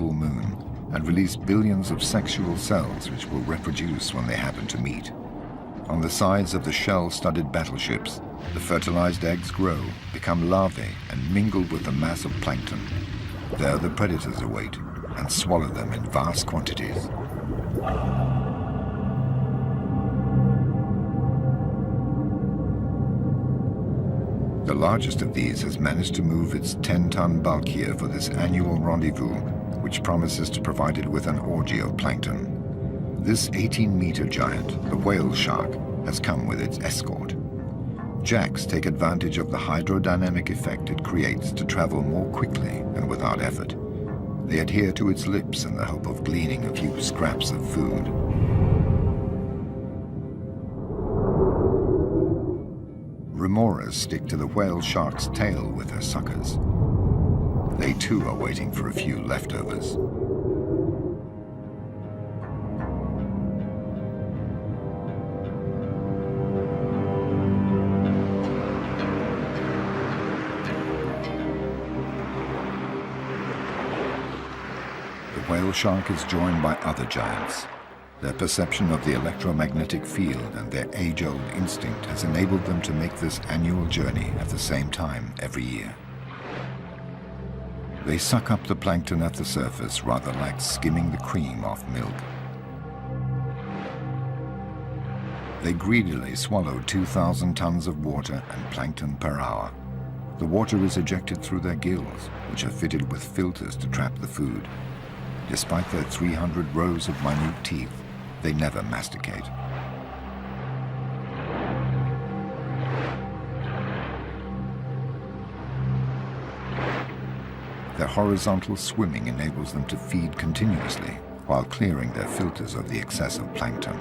full moon and release billions of sexual cells which will reproduce when they happen to meet. On the sides of the shell-studded battleships, the fertilized eggs grow, become larvae, and mingle with the mass of plankton. There the predators await and swallow them in vast quantities. The largest of these has managed to move its 10-ton bulk here for this annual rendezvous, which promises to provide it with an orgy of plankton. This 18-meter giant, the whale shark, has come with its escort. Jacks take advantage of the hydrodynamic effect it creates to travel more quickly and without effort. They adhere to its lips in the hope of gleaning a few scraps of food. Remoras stick to the whale shark's tail with her suckers. They too are waiting for a few leftovers. The whale shark is joined by other giants. Their perception of the electromagnetic field and their age-old instinct has enabled them to make this annual journey at the same time every year. They suck up the plankton at the surface rather like skimming the cream off milk. They greedily swallow 2,000 tons of water and plankton per hour. The water is ejected through their gills, which are fitted with filters to trap the food. Despite their 300 rows of minute teeth, they never masticate. Their horizontal swimming enables them to feed continuously while clearing their filters of the excessive plankton.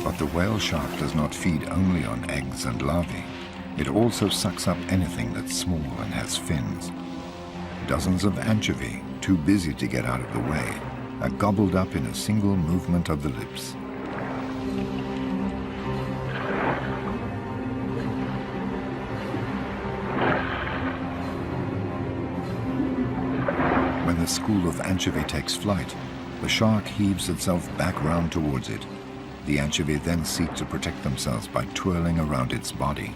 But the whale shark does not feed only on eggs and larvae. It also sucks up anything that's small and has fins. Dozens of anchovy, too busy to get out of the way, are gobbled up in a single movement of the lips. When the school of anchovy takes flight, the shark heaves itself back round towards it. The anchovy then seek to protect themselves by twirling around its body.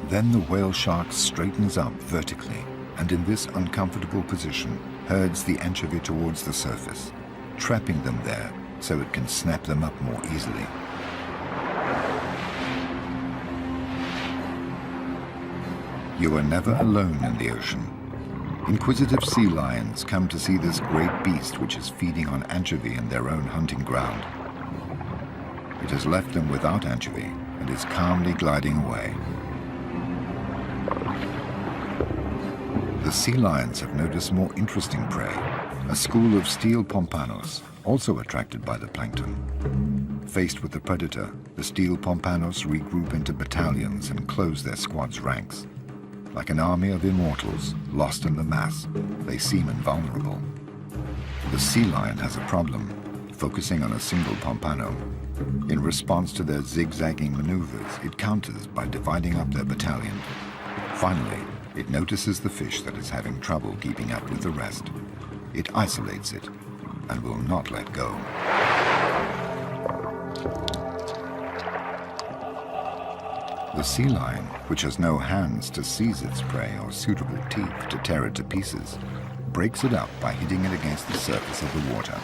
Then the whale shark straightens up vertically, and in this uncomfortable position, herds the anchovy towards the surface, trapping them there so it can snap them up more easily. You are never alone in the ocean. Inquisitive sea lions come to see this great beast which is feeding on anchovy in their own hunting ground. It has left them without anchovy and is calmly gliding away. The sea lions have noticed more interesting prey, a school of steel pompanos, also attracted by the plankton. Faced with the predator, the steel pompanos regroup into battalions and close their squad's ranks. Like an army of immortals, lost in the mass, they seem invulnerable. The sea lion has a problem, focusing on a single pompano. In response to their zigzagging maneuvers, it counters by dividing up their battalion. Finally, it notices the fish that is having trouble keeping up with the rest. It isolates it and will not let go. The sea lion, which has no hands to seize its prey or suitable teeth to tear it to pieces, breaks it up by hitting it against the surface of the water.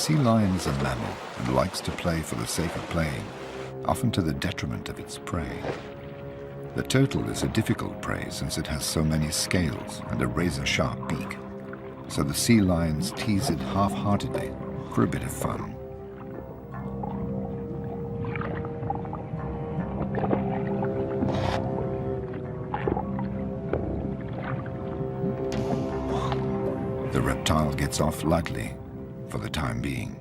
sea lion is a mammal and likes to play for the sake of playing, often to the detriment of its prey. The turtle is a difficult prey since it has so many scales and a razor-sharp beak, so the sea lions tease it half-heartedly for a bit of fun. The reptile gets off lightly for the time being.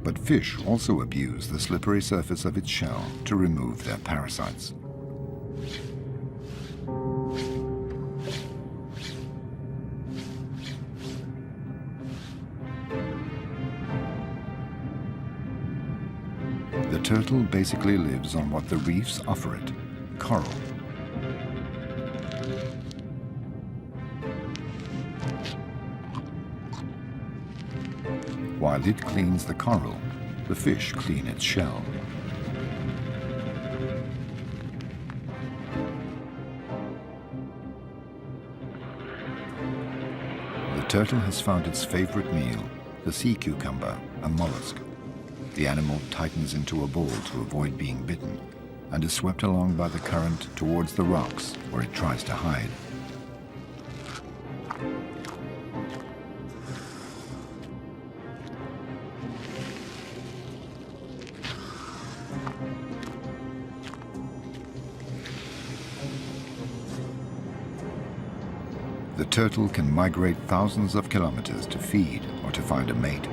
But fish also abuse the slippery surface of its shell to remove their parasites. The turtle basically lives on what the reefs offer it, coral. While it cleans the coral, the fish clean its shell. The turtle has found its favorite meal, the sea cucumber, a mollusk. The animal tightens into a ball to avoid being bitten and is swept along by the current towards the rocks where it tries to hide. The turtle can migrate thousands of kilometers to feed or to find a mate.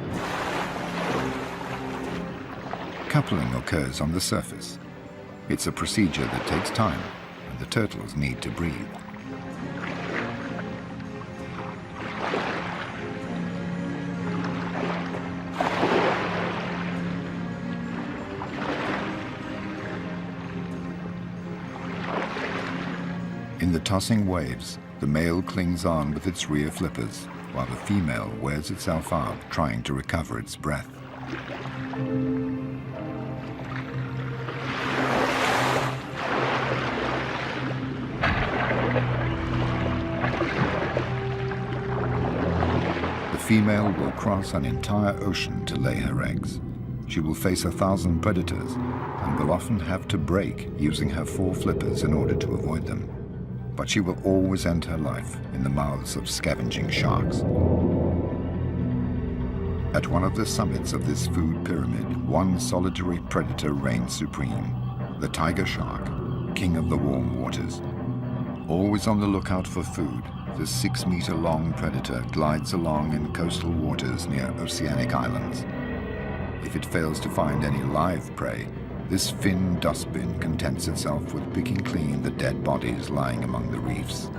Coupling occurs on the surface. It's a procedure that takes time, and the turtles need to breathe. In the tossing waves, the male clings on with its rear flippers, while the female wears itself out trying to recover its breath. The female will cross an entire ocean to lay her eggs. She will face 1,000 predators and will often have to break using her 4 flippers in order to avoid them. But she will always end her life in the mouths of scavenging sharks. At one of the summits of this food pyramid, one solitary predator reigns supreme, the tiger shark, king of the warm waters. Always on the lookout for food, the 6-meter-long predator glides along in coastal waters near oceanic islands. If it fails to find any live prey, this fin dustbin contents itself with picking clean the dead bodies lying among the reefs.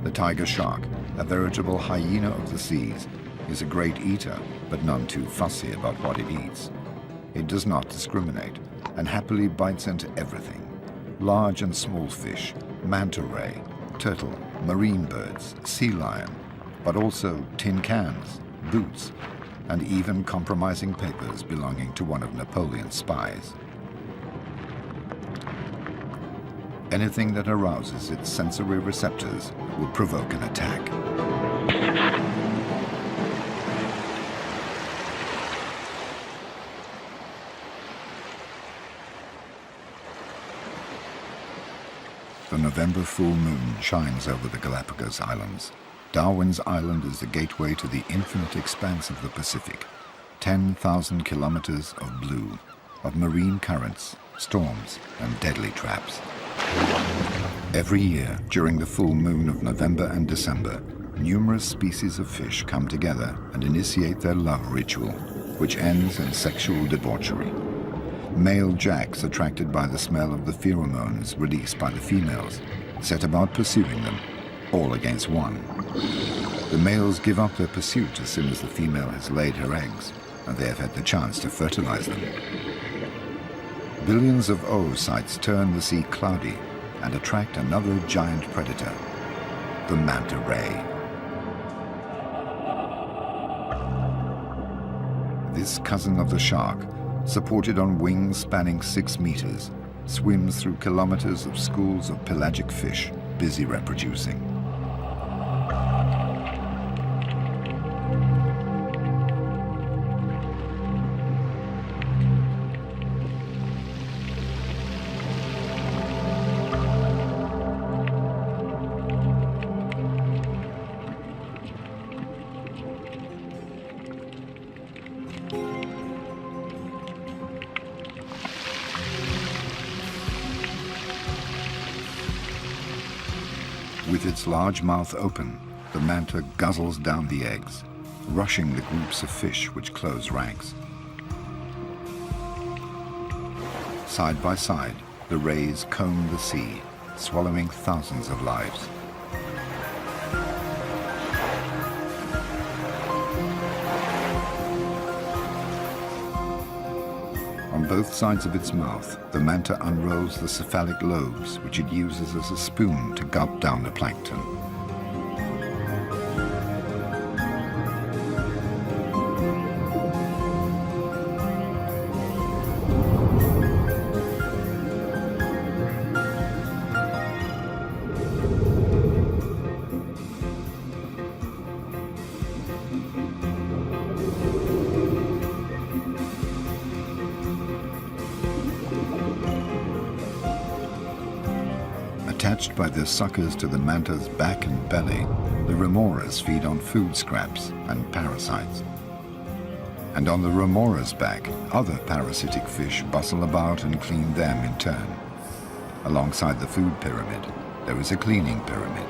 The tiger shark, a veritable hyena of the seas, is a great eater, but none too fussy about what it eats. It does not discriminate, and happily bites into everything. Large and small fish, manta ray, turtle, marine birds, sea lion, but also tin cans, boots, and even compromising papers belonging to one of Napoleon's spies. Anything that arouses its sensory receptors will provoke an attack. The November full moon shines over the Galapagos Islands. Darwin's Island is the gateway to the infinite expanse of the Pacific. 10,000 kilometers of blue, of marine currents, storms, and deadly traps. Every year, during the full moon of November and December, numerous species of fish come together and initiate their love ritual, which ends in sexual debauchery. Male jacks, attracted by the smell of the pheromones released by the females, set about pursuing them, all against one. The males give up their pursuit as soon as the female has laid her eggs, and they have had the chance to fertilize them. Billions of oocytes turn the sea cloudy and attract another giant predator, the manta ray. This cousin of the shark, supported on wings spanning 6 meters, swims through kilometers of schools of pelagic fish busy reproducing. With its large mouth open, the manta guzzles down the eggs, rushing the groups of fish which close ranks. Side by side, the rays comb the sea, swallowing thousands of lives. On both sides of its mouth, the manta unrolls the cephalic lobes, which it uses as a spoon to gulp down the plankton. Attached by their suckers to the manta's back and belly, the remoras feed on food scraps and parasites. And on the remora's back, other parasitic fish bustle about and clean them in turn. Alongside the food pyramid, there is a cleaning pyramid.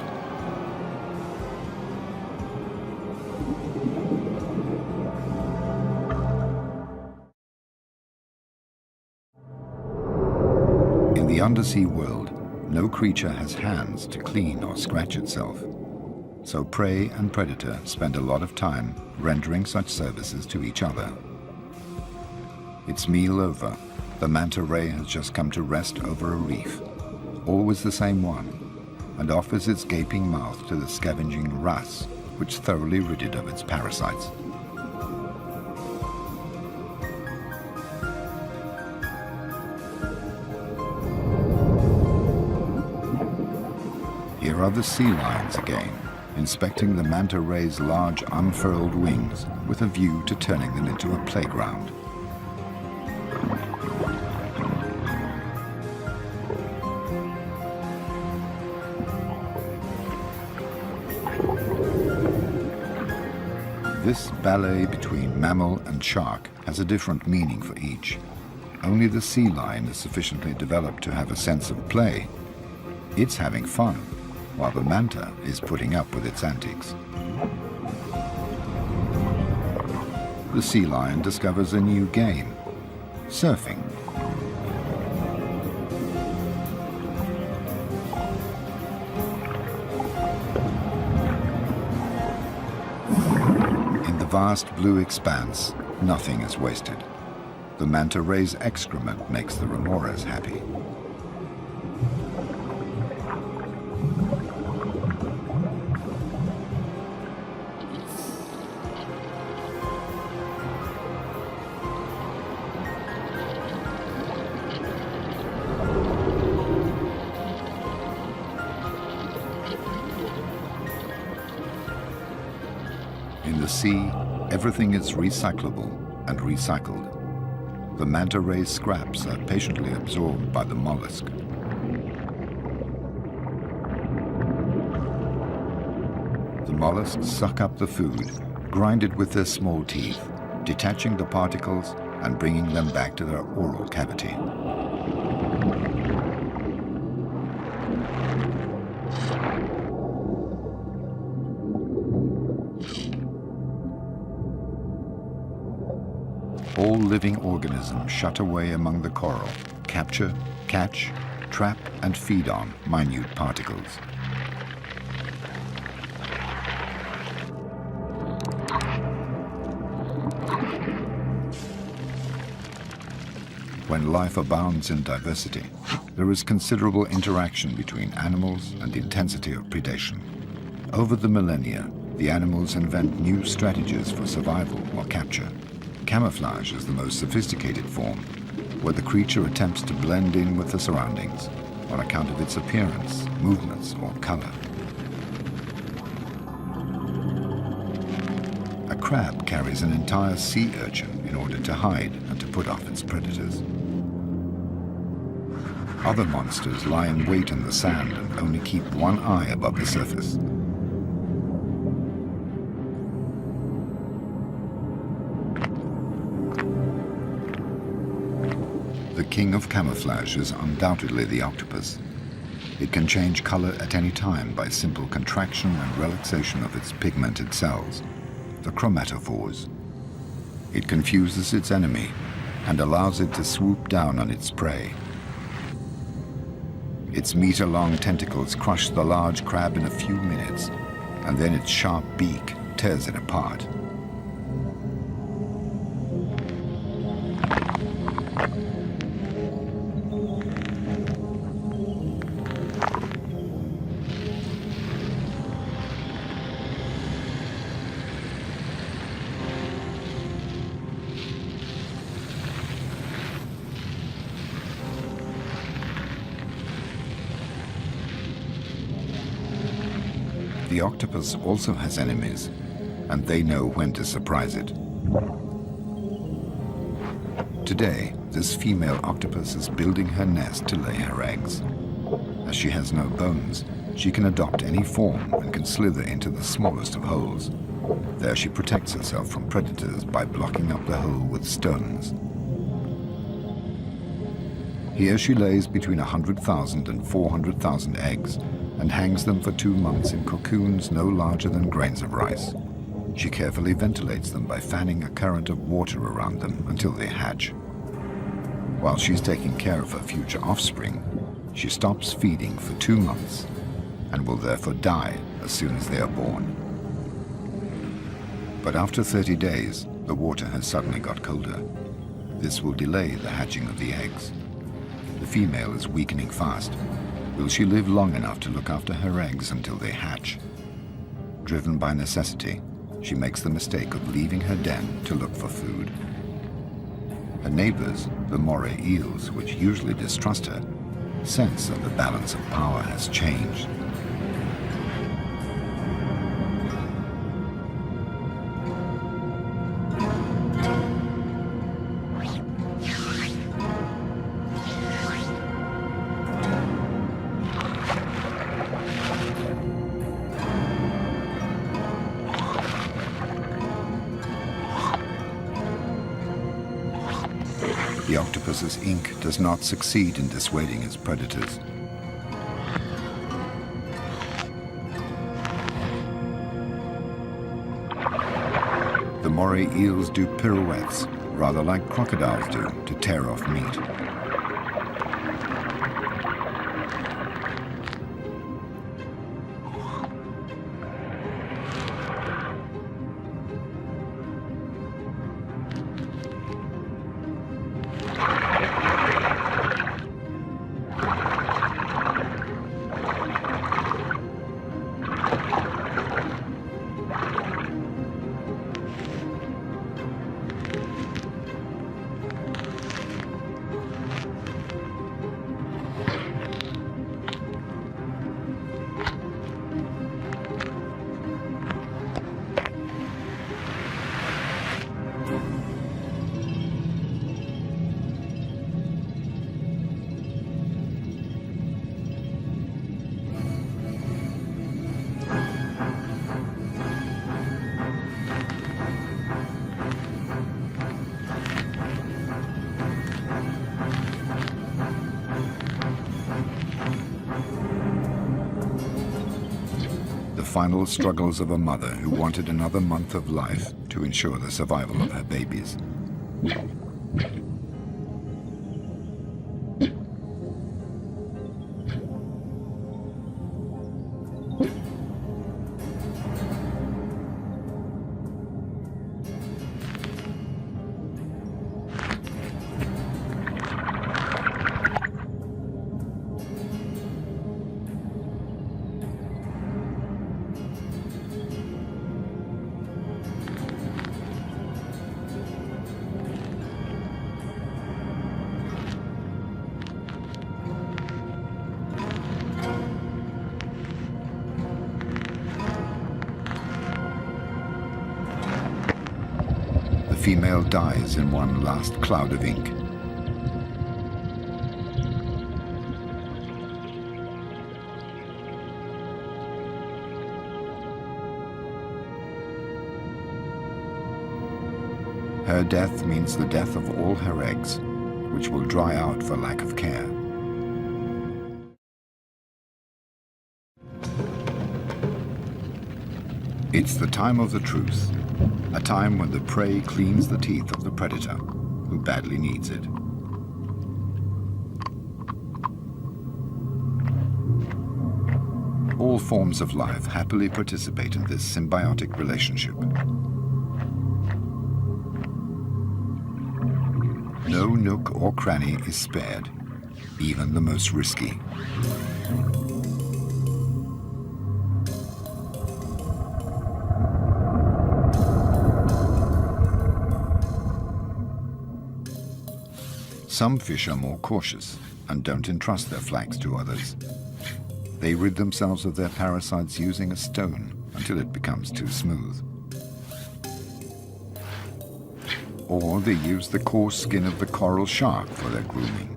In the undersea world, no creature has hands to clean or scratch itself. So prey and predator spend a lot of time rendering such services to each other. Its meal over, the manta ray has just come to rest over a reef, always the same one, and offers its gaping mouth to the scavenging wrasse, which thoroughly rid it of its parasites. Here are the sea lions again, inspecting the manta ray's large unfurled wings with a view to turning them into a playground. This ballet between mammal and shark has a different meaning for each. Only the sea lion is sufficiently developed to have a sense of play. It's having fun, while the manta is putting up with its antics. The sea lion discovers a new game, surfing. In the vast blue expanse, nothing is wasted. The manta ray's excrement makes the remoras happy. In the sea, everything is recyclable and recycled. The manta ray's scraps are patiently absorbed by the mollusk. The mollusks suck up the food, grind it with their small teeth, detaching the particles and bringing them back to their oral cavity. All living organisms shut away among the coral, capture, catch, trap and feed on minute particles. When life abounds in diversity, there is considerable interaction between animals and intensity of predation. Over the millennia, the animals invent new strategies for survival or capture. Camouflage is the most sophisticated form, where the creature attempts to blend in with the surroundings on account of its appearance, movements, or color. A crab carries an entire sea urchin in order to hide and to put off its predators. Other monsters lie in wait in the sand and only keep one eye above the surface. The king of camouflage is undoubtedly the octopus. It can change color at any time by simple contraction and relaxation of its pigmented cells, the chromatophores. It confuses its enemy and allows it to swoop down on its prey. Its meter-long tentacles crush the large crab in a few minutes, and then its sharp beak tears it apart. The octopus also has enemies, and they know when to surprise it. Today, this female octopus is building her nest to lay her eggs. As she has no bones, she can adopt any form and can slither into the smallest of holes. There she protects herself from predators by blocking up the hole with stones. Here she lays between 100,000 and 400,000 eggs and hangs them for 2 months in cocoons no larger than grains of rice. She carefully ventilates them by fanning a current of water around them until they hatch. While she's taking care of her future offspring, she stops feeding for 2 months and will therefore die as soon as they are born. But after 30 days, the water has suddenly got colder. This will delay the hatching of the eggs. The female is weakening fast. Will she live long enough to look after her eggs until they hatch? Driven by necessity, she makes the mistake of leaving her den to look for food. Her neighbors, the moray eels, which usually distrust her, sense that the balance of power has changed. The octopus's ink does not succeed in dissuading its predators. The moray eels do pirouettes, rather like crocodiles do, to tear off meat. The final struggles of a mother who wanted another month of life to ensure the survival of her babies. The female dies in one last cloud of ink. Her death means the death of all her eggs, which will dry out for lack of care. It's the time of the truce, a time when the prey cleans the teeth of the predator, who badly needs it. All forms of life happily participate in this symbiotic relationship. No nook or cranny is spared, even the most risky. Some fish are more cautious and don't entrust their flanks to others. They rid themselves of their parasites using a stone until it becomes too smooth. Or they use the coarse skin of the coral shark for their grooming.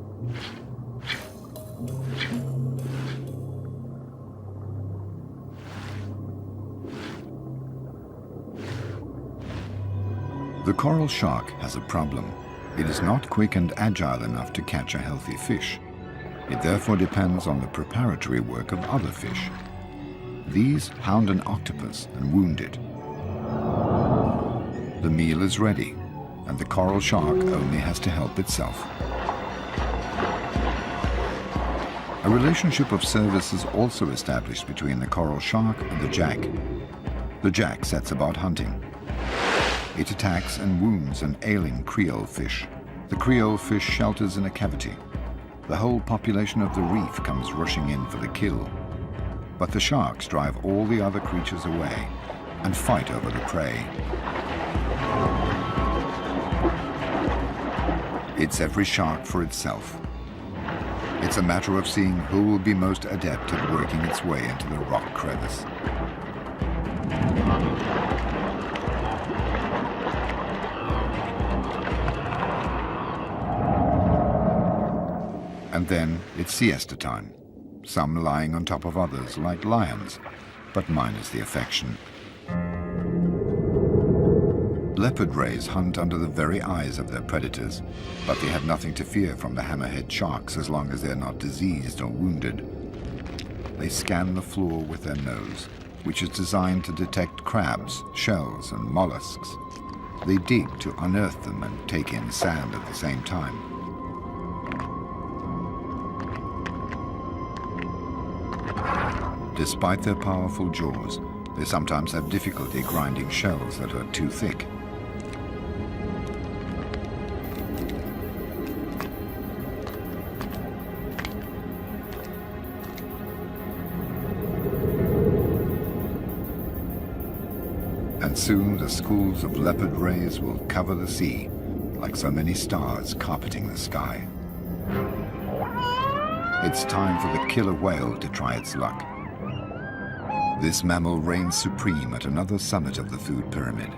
The coral shark has a problem. It is not quick and agile enough to catch a healthy fish. It therefore depends on the preparatory work of other fish. These hound an octopus and wound it. The meal is ready, and the coral shark only has to help itself. A relationship of service is also established between the coral shark and the jack. The jack sets about hunting. It attacks and wounds an ailing creole fish. The creole fish shelters in a cavity. The whole population of the reef comes rushing in for the kill. But the sharks drive all the other creatures away and fight over the prey. It's every shark for itself. It's a matter of seeing who will be most adept at working its way into the rock crevice. And then it's siesta time, some lying on top of others like lions, but minus the affection. Leopard rays hunt under the very eyes of their predators, but they have nothing to fear from the hammerhead sharks as long as they're not diseased or wounded. They scan the floor with their nose, which is designed to detect crabs, shells, and mollusks. They dig to unearth them and take in sand at the same time. Despite their powerful jaws, they sometimes have difficulty grinding shells that are too thick. And soon the schools of leopard rays will cover the sea like so many stars carpeting the sky. It's time for the killer whale to try its luck. This mammal reigns supreme at another summit of the food pyramid.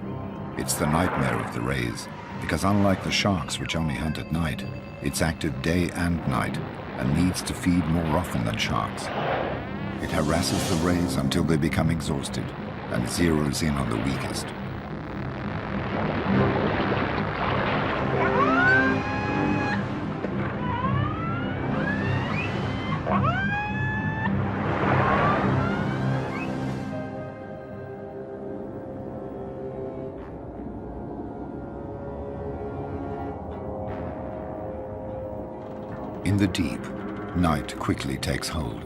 It's the nightmare of the rays, because unlike the sharks which only hunt at night, it's active day and night and needs to feed more often than sharks. It harasses the rays until they become exhausted and zeroes in on the weakest. In the deep, night quickly takes hold.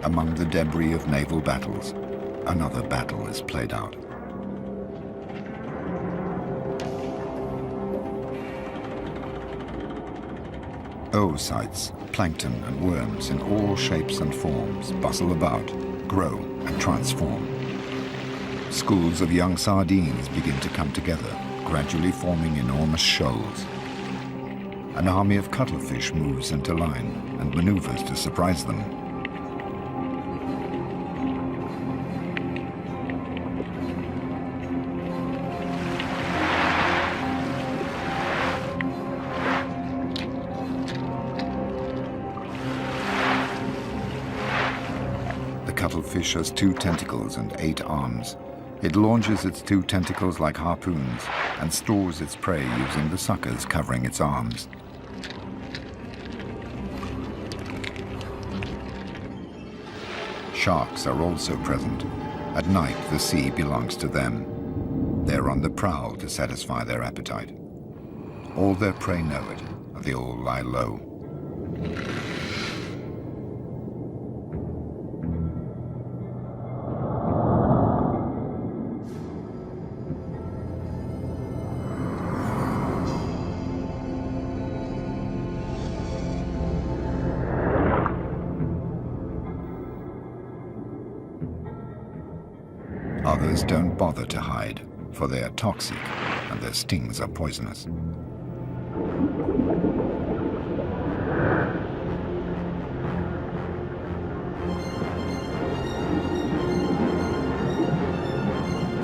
Among the debris of naval battles, another battle is played out. Oocytes, plankton and worms in all shapes and forms bustle about, grow and transform. Schools of young sardines begin to come together, gradually forming enormous shoals. An army of cuttlefish moves into line and maneuvers to surprise them. The cuttlefish has 2 tentacles and 8 arms. It launches its 2 tentacles like harpoons and stores its prey using the suckers covering its arms. Sharks are also present. At night, the sea belongs to them. They're on the prowl to satisfy their appetite. All their prey know it, and they all lie low. Others don't bother to hide, for they are toxic and their stings are poisonous.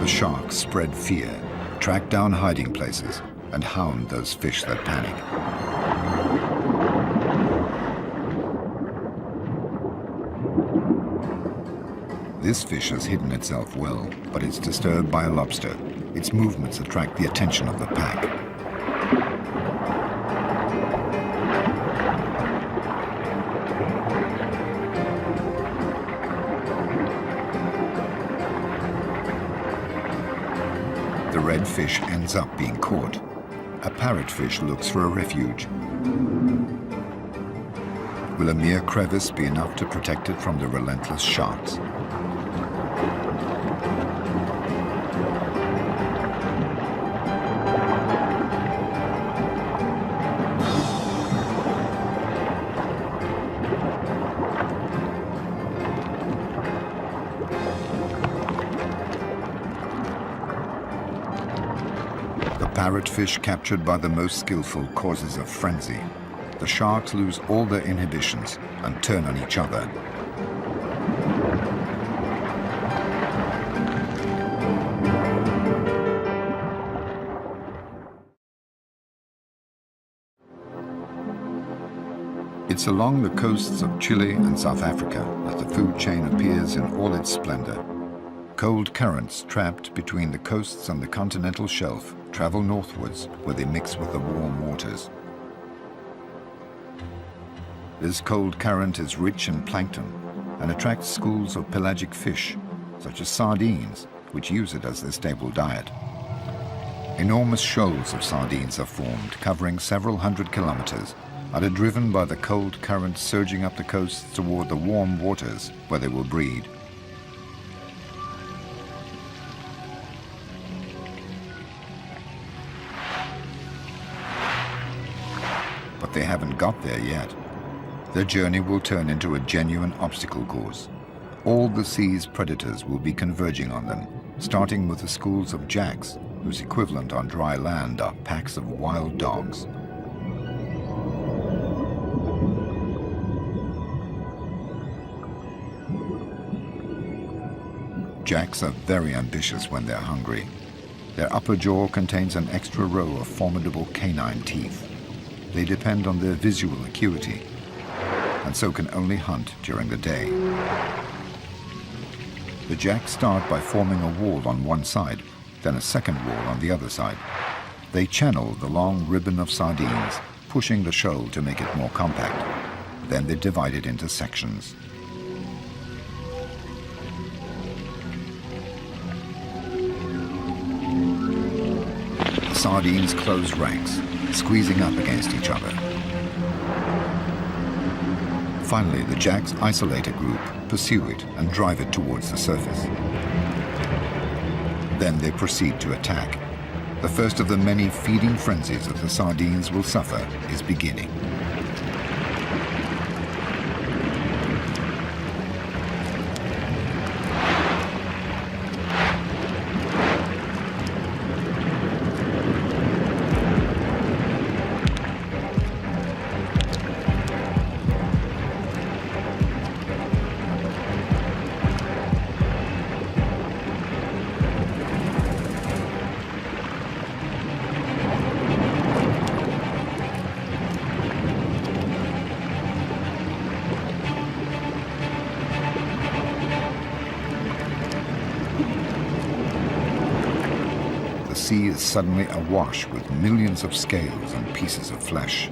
The sharks spread fear, track down hiding places, and hound those fish that panic. This fish has hidden itself well, but it's disturbed by a lobster. Its movements attract the attention of the pack. The red fish ends up being caught. A parrotfish looks for a refuge. Will a mere crevice be enough to protect it from the relentless sharks? Parrotfish captured by the most skillful causes a frenzy. The sharks lose all their inhibitions and turn on each other. It's along the coasts of Chile and South Africa that the food chain appears in all its splendor. Cold currents trapped between the coasts and the continental shelf travel northwards where they mix with the warm waters. This cold current is rich in plankton and attracts schools of pelagic fish, such as sardines, which use it as their staple diet. Enormous shoals of sardines are formed, covering several hundred kilometers, and are driven by the cold current surging up the coasts toward the warm waters where they will breed. But they haven't got there yet. Their journey will turn into a genuine obstacle course. All the sea's predators will be converging on them, starting with the schools of jacks, whose equivalent on dry land are packs of wild dogs. Jacks are very ambitious when they're hungry. Their upper jaw contains an extra row of formidable canine teeth. They depend on their visual acuity, and so can only hunt during the day. The jacks start by forming a wall on one side, then a second wall on the other side. They channel the long ribbon of sardines, pushing the shoal to make it more compact. Then they divide it into sections. The sardines close ranks, squeezing up against each other. Finally, the jacks isolate a group, pursue it, and drive it towards the surface. Then they proceed to attack. The first of the many feeding frenzies that the sardines will suffer is beginning. The sea is suddenly awash with millions of scales and pieces of flesh.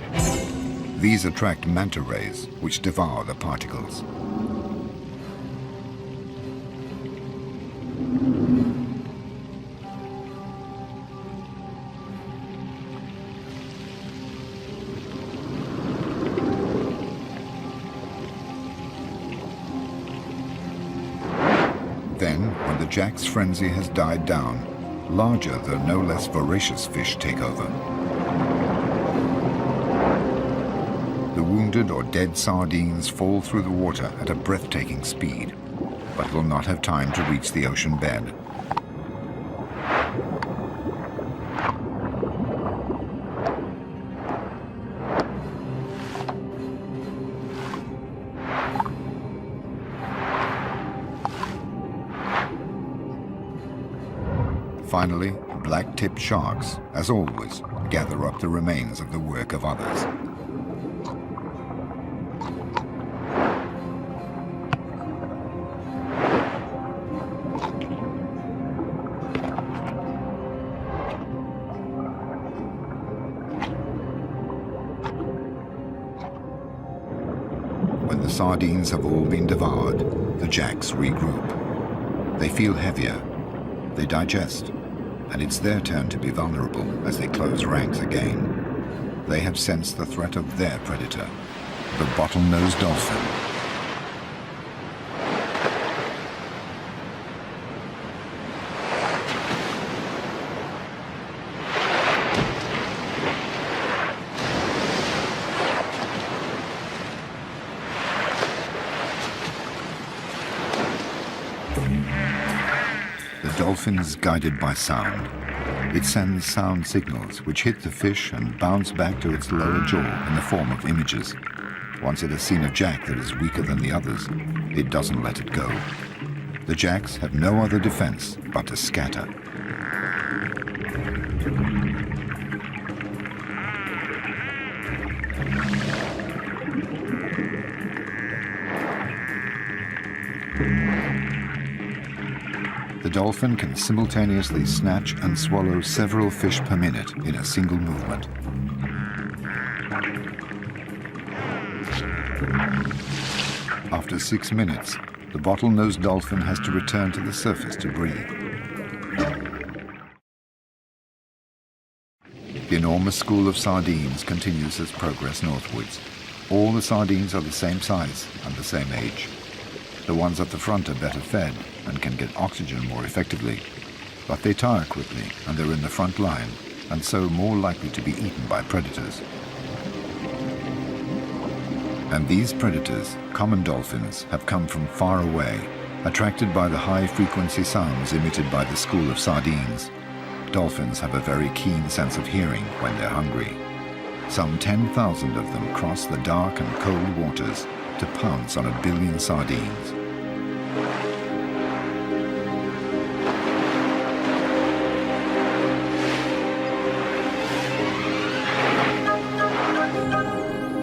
These attract manta rays, which devour the particles. Jack's frenzy has died down. Larger, though no less voracious fish take over. The wounded or dead sardines fall through the water at a breathtaking speed, but will not have time to reach the ocean bed. Finally, black-tipped sharks, as always, gather up the remains of the work of others. When the sardines have all been devoured, the jacks regroup. They feel heavier, they digest, and it's their turn to be vulnerable as they close ranks again. They have sensed the threat of their predator, the bottlenose dolphin. The dolphin is guided by sound. It sends sound signals which hit the fish and bounce back to its lower jaw in the form of images. Once it has seen a jack that is weaker than the others, it doesn't let it go. The jacks have no other defense but to scatter. The dolphin can simultaneously snatch and swallow several fish per minute in a single movement. After 6 minutes, the bottlenose dolphin has to return to the surface to breathe. The enormous school of sardines continues its progress northwards. All the sardines are the same size and the same age. The ones at the front are better fed and can get oxygen more effectively, but they tire quickly and they're in the front line, and so more likely to be eaten by predators. And these predators, common dolphins, have come from far away, attracted by the high-frequency sounds emitted by the school of sardines. Dolphins have a very keen sense of hearing when they're hungry. Some 10,000 of them cross the dark and cold waters to pounce on 1 billion sardines.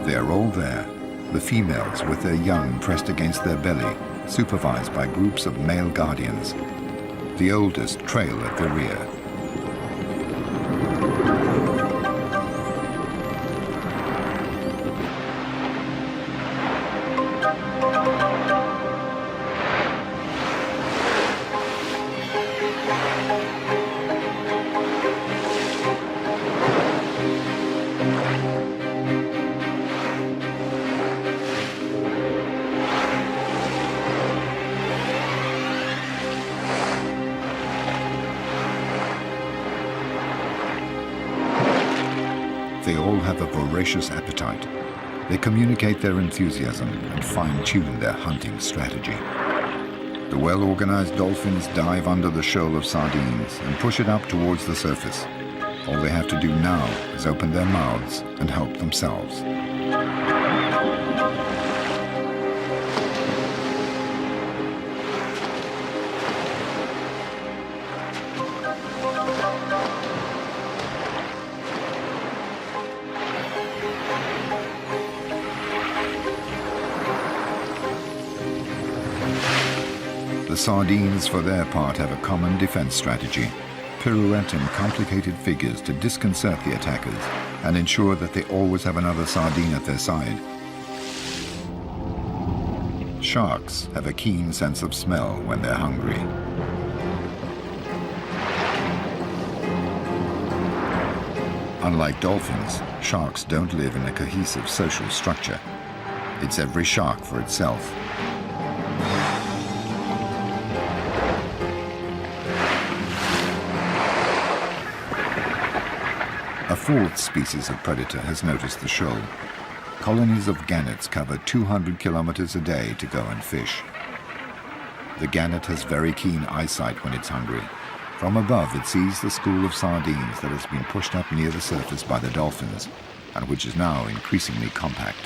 They are all there, the females with their young pressed against their belly, supervised by groups of male guardians. The oldest trail at the rear. They all have a voracious appetite. They communicate their enthusiasm and fine-tune their hunting strategy. The well-organized dolphins dive under the shoal of sardines and push it up towards the surface. All they have to do now is open their mouths and help themselves. The sardines, for their part, have a common defense strategy. Pirouette in complicated figures to disconcert the attackers and ensure that they always have another sardine at their side. Sharks have a keen sense of smell when they're hungry. Unlike dolphins, sharks don't live in a cohesive social structure. It's every shark for itself. A fourth species of predator has noticed the shoal. Colonies of gannets cover 200 kilometers a day to go and fish. The gannet has very keen eyesight when it's hungry. From above, it sees the school of sardines that has been pushed up near the surface by the dolphins, and which is now increasingly compact.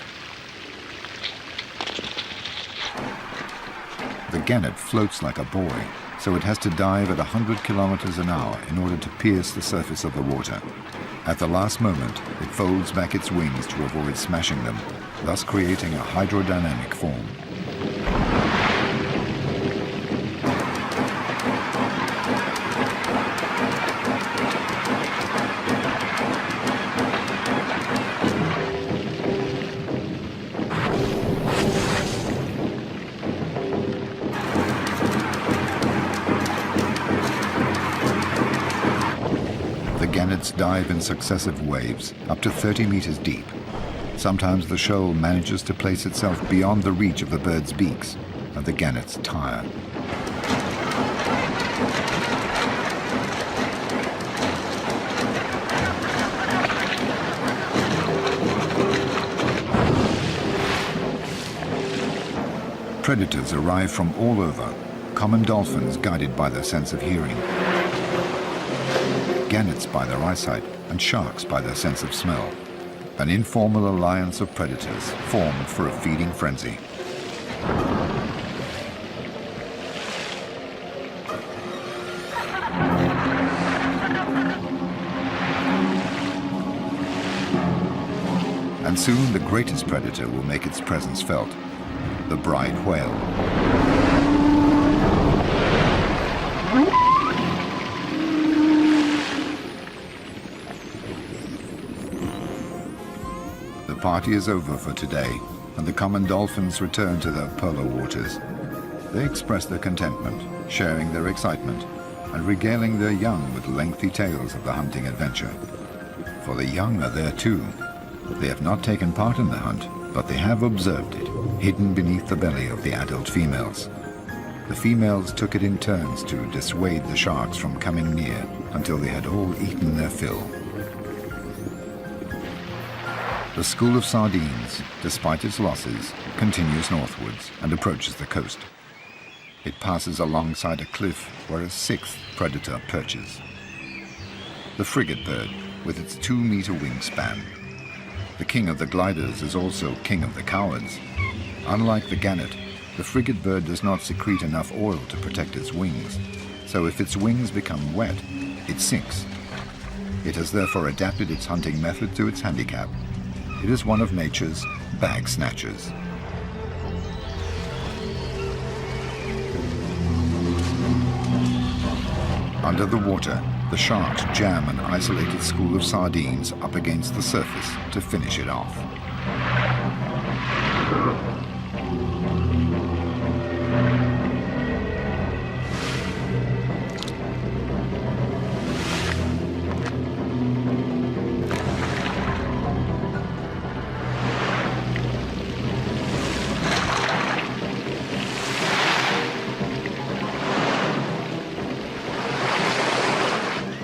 The gannet floats like a buoy, so it has to dive at 100 kilometers an hour in order to pierce the surface of the water. At the last moment, it folds back its wings to avoid smashing them, thus creating a hydrodynamic form. Gannets dive in successive waves, up to 30 meters deep. Sometimes the shoal manages to place itself beyond the reach of the birds' beaks, and the gannets tire. Predators arrive from all over, common dolphins guided by their sense of hearing, gannets by their eyesight, and sharks by their sense of smell. An informal alliance of predators formed for a feeding frenzy. And soon the greatest predator will make its presence felt, the bride whale. The party is over for today, and the common dolphins return to their polar waters. They express their contentment, sharing their excitement, and regaling their young with lengthy tales of the hunting adventure. For the young are there too. They have not taken part in the hunt, but they have observed it, hidden beneath the belly of the adult females. The females took it in turns to dissuade the sharks from coming near until they had all eaten their fill. The school of sardines, despite its losses, continues northwards and approaches the coast. It passes alongside a cliff where a sixth predator perches. The frigate bird, with its 2-meter wingspan. The king of the gliders is also king of the cowards. Unlike the gannet, the frigate bird does not secrete enough oil to protect its wings, so if its wings become wet, it sinks. It has therefore adapted its hunting method to its handicap. It is one of nature's bag snatchers. Under the water, the sharks jam an isolated school of sardines up against the surface to finish it off.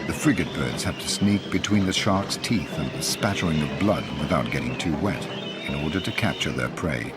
The frigate birds have to sneak between the shark's teeth and the spattering of blood without getting too wet in order to capture their prey.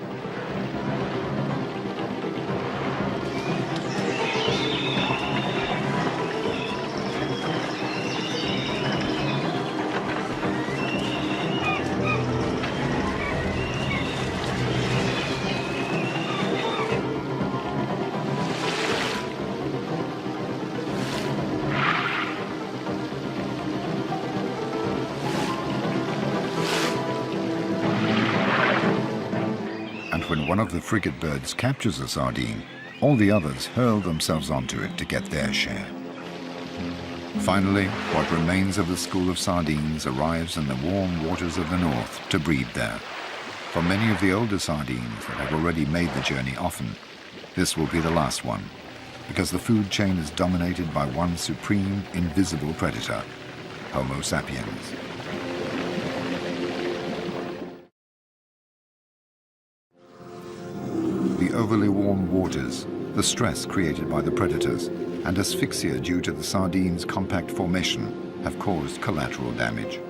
When one of the frigate birds captures a sardine, all the others hurl themselves onto it to get their share. Finally, what remains of the school of sardines arrives in the warm waters of the north to breed there. For many of the older sardines that have already made the journey often, this will be the last one, because the food chain is dominated by one supreme, invisible predator, Homo sapiens. The overly warm waters, the stress created by the predators, and asphyxia due to the sardines' compact formation have caused collateral damage.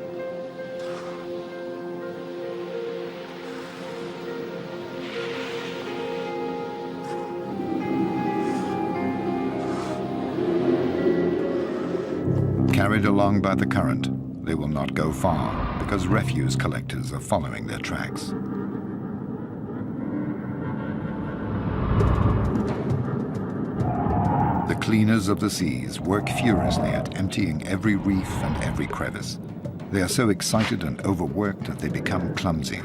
Carried along by the current, they will not go far because refuse collectors are following their tracks. The cleaners of the seas work furiously at emptying every reef and every crevice. They are so excited and overworked that they become clumsy.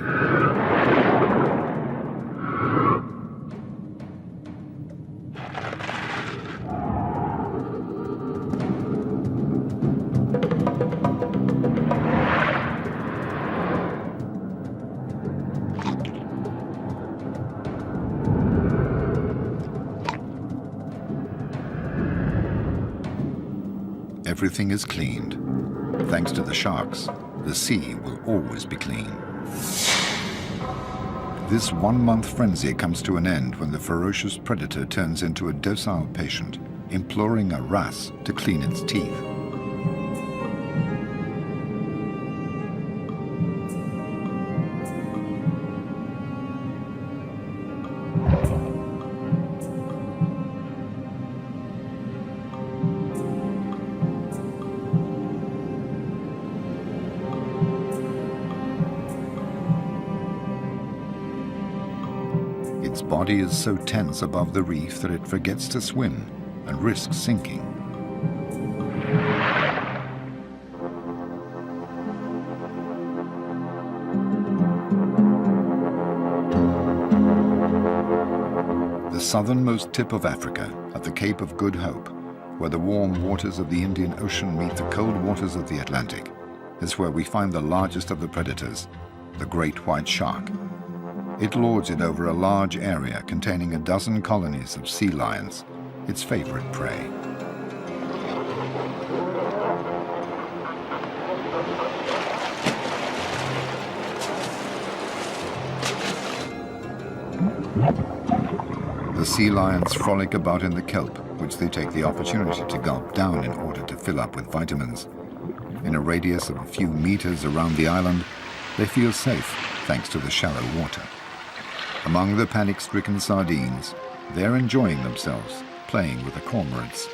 Everything is cleaned. Thanks to the sharks, the sea will always be clean. This one-month frenzy comes to an end when the ferocious predator turns into a docile patient, imploring a wrasse to clean its teeth. Its body is so tense above the reef that it forgets to swim and risks sinking. The southernmost tip of Africa, at the Cape of Good Hope, where the warm waters of the Indian Ocean meet the cold waters of the Atlantic, is where we find the largest of the predators, the great white shark. It lords it over a large area containing a dozen colonies of sea lions, its favorite prey. The sea lions frolic about in the kelp, which they take the opportunity to gulp down in order to fill up with vitamins. In a radius of a few meters around the island, they feel safe thanks to the shallow water. Among the panic-stricken sardines, they're enjoying themselves, playing with the cormorants.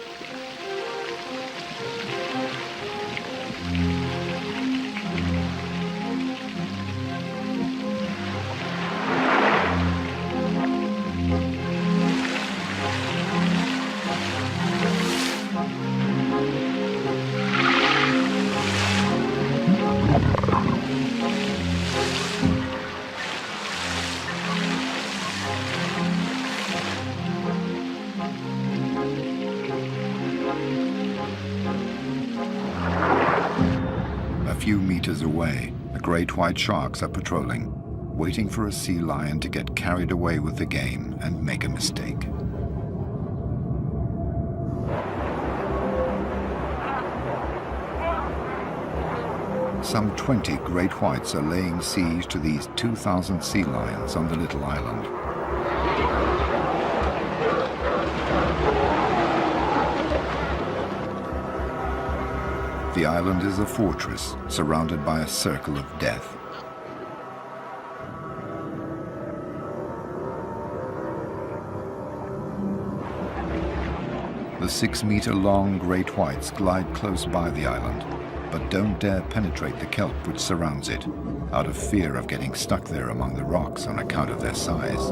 A few meters away, the great white sharks are patrolling, waiting for a sea lion to get carried away with the game and make a mistake. Some 20 great whites are laying siege to these 2,000 sea lions on the little island. The island is a fortress surrounded by a circle of death. The 6-meter-long great whites glide close by the island, but don't dare penetrate the kelp which surrounds it, out of fear of getting stuck there among the rocks on account of their size.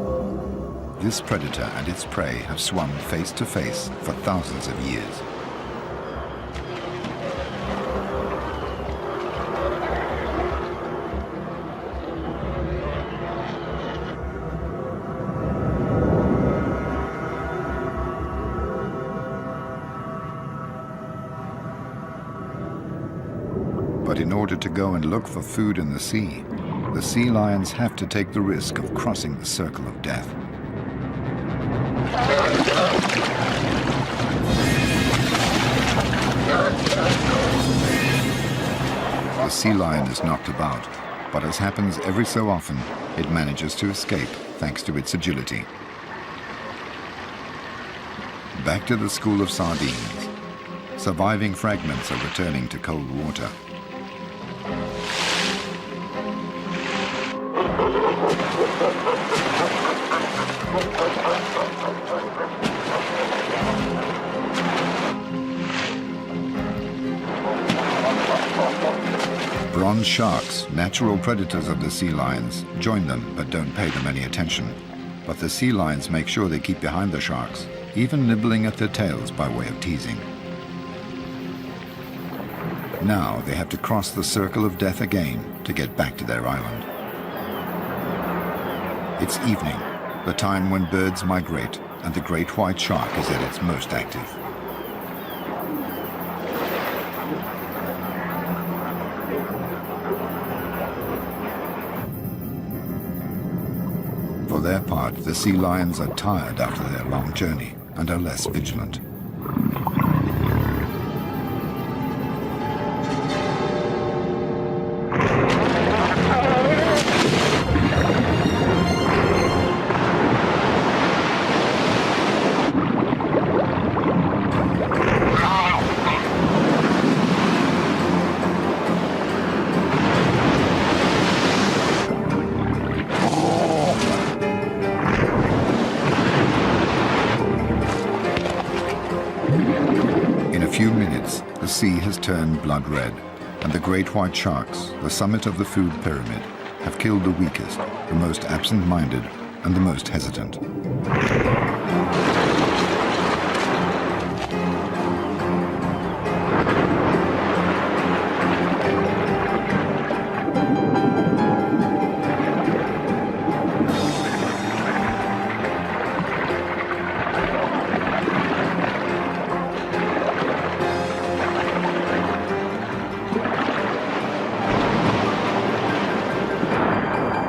This predator and its prey have swum face to face for thousands of years. But in order to go and look for food in the sea lions have to take the risk of crossing the circle of death. The sea lion is knocked about, but as happens every so often, it manages to escape thanks to its agility. Back to the school of sardines. Surviving fragments are returning to cold water. Bronze sharks, natural predators of the sea lions, join them but don't pay them any attention. But the sea lions make sure they keep behind the sharks, even nibbling at their tails by way of teasing. Now they have to cross the circle of death again to get back to their island. It's evening, the time when birds migrate and the great white shark is at its most active. For their part, the sea lions are tired after their long journey and are less vigilant. The sea has turned blood red, and the great white sharks, the summit of the food pyramid, have killed the weakest, the most absent-minded, and the most hesitant.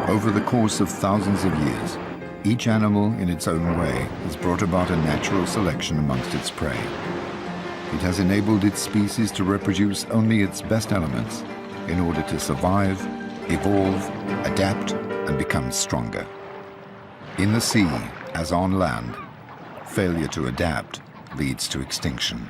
Over the course of thousands of years, each animal in its own way has brought about a natural selection amongst its prey. It has enabled its species to reproduce only its best elements in order to survive, evolve, adapt, and become stronger. In the sea, as on land, failure to adapt leads to extinction.